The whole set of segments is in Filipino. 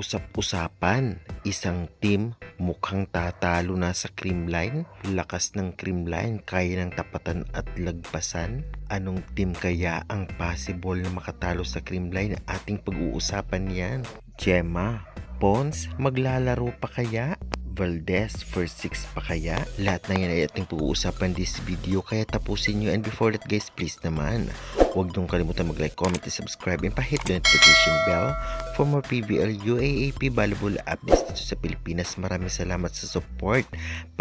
Usap-usapan, isang team mukhang tatalo na sa creamline. Lakas ng creamline, kaya ng tapatan at lagpasan. Anong team kaya ang possible na makatalo sa creamline? Ating pag-uusapan yan. Gemma, Pons, maglalaro pa kaya? Valdez, first 6 pa kaya? Lahat na yan ay ating pag-uusapan this video, kaya tapusin nyo. And before that guys, please naman, huwag niyong kalimutan mag-like, comment, and subscribe, and pa-hit the notification bell for more PBL UAAP volleyball updates dito sa Pilipinas. Maraming salamat sa support.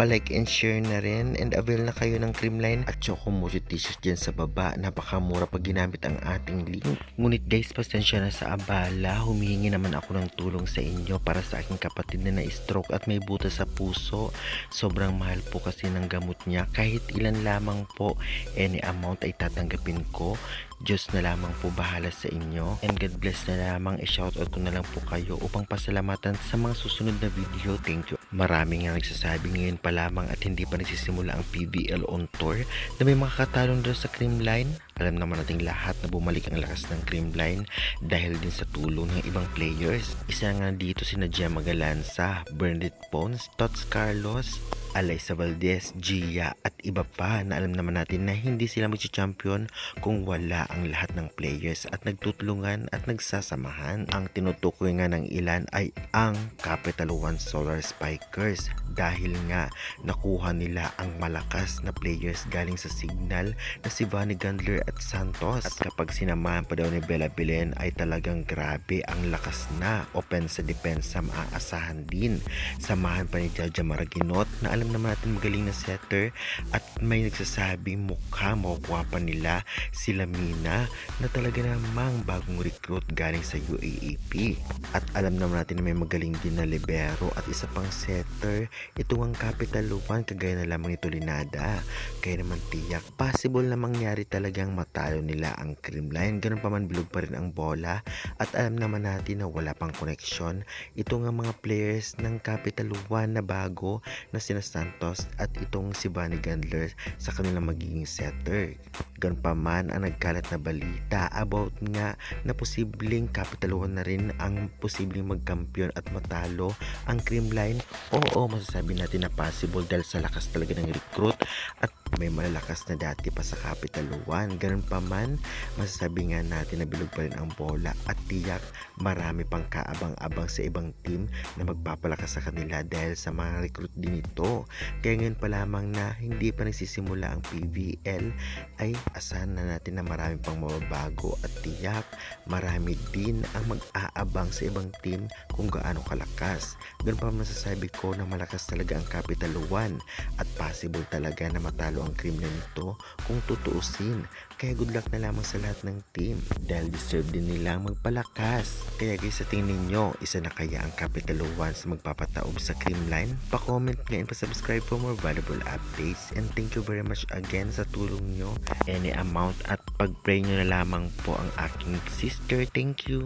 Pa-like and share na rin, and avail na kayo ng creamline at Chocomojo t-shirt dyan sa baba. Napakamura pag ginamit ang ating link. Ngunit guys, pasensya na sa abala. Humihingi naman ako ng tulong sa inyo para sa aking kapatid na na-stroke at may butas sa puso. Sobrang mahal po kasi ng gamot niya. Kahit ilan lamang po, any amount ay tatanggapin ko. Diyos na lamang po bahala sa inyo. And God bless na lamang. I-shoutout ko na lang po kayo upang pasalamatan sa mga susunod na video. Thank you. Maraming nga nagsasabi ngayon pa lamang at hindi pa nagsisimula ang PBL on tour na may mga katalon doon sa creamline. Alam naman nating lahat na bumalik ang lakas ng creamline dahil din sa tulong ng ibang players. Isa nga dito sina Gemma Galanza, Bernadette Pons, Tots Carlos, Alyssa Valdez, Gia at iba pa na alam naman natin na hindi sila magsi-champion kung wala ang lahat ng players at nagtutulungan at nagsasamahan. Ang tinutukoy nga ng ilan ay ang Capital One Solar Spikers dahil nga nakuha nila ang malakas na players galing sa Signal na si Vanny Gandler at Santos. At kapag sinamahan pa daw ni Bella Belen ay talagang grabe ang lakas na opensa-depensa, maaasahan din. Samahan pa ni Jaja Maraginot na alam naman natin magaling na setter at may nagsasabing mukha makukuha pa nila sila Mina na talaga namang bagong recruit galing sa UAAP. At alam naman natin na may magaling din na libero at isa pang setter. Ito ang Capital One, kagaya na lamang ito Linada. Kaya naman tiyak, possible na mangyari talagang matalo nila ang creamline. Ganun pa man, bilog pa rin ang bola. At alam naman natin na wala pang connection. Ito nga mga players ng Capital One na bago na sina Santos at itong si Vanny Gandler sa kanilang magiging setter. Ganun pa man, ang nagkalat na balita about nga na posibleng Capital One na rin ang posibleng magkampiyon at matalo ang creamline. Oo, masasabi natin na possible dahil sa lakas talaga ng recruit at may malalakas na dati pa sa Capital One. Ganun pa man, masasabi nga natin na bilog pa rin ang bola at tiyak marami pang kaabang-abang sa ibang team na magpapalakas sa kanila dahil sa mga recruit din ito. Kaya ngayon pa lamang na hindi pa nagsisimula ang PBL ay asahan na natin na marami pang mababago at tiyak marami din ang mag-aabang sa ibang team kung gaano kalakas. Ganun pa masasabi ko na malakas talaga ang Capital One at possible talaga na matalo ang creamline nito kung tutuusin. Kaya good luck na lamang sa lahat ng team dahil deserve din nilang magpalakas. Kaya guys, sa tingin ninyo, isa na kaya ang Capital One sa magpapataob sa creamline? Pa-comment nga and pa-subscribe for more valuable updates, and thank you very much again sa tulong nyo. Any amount at pag-pray nyo na lamang po ang aking sister. Thank you.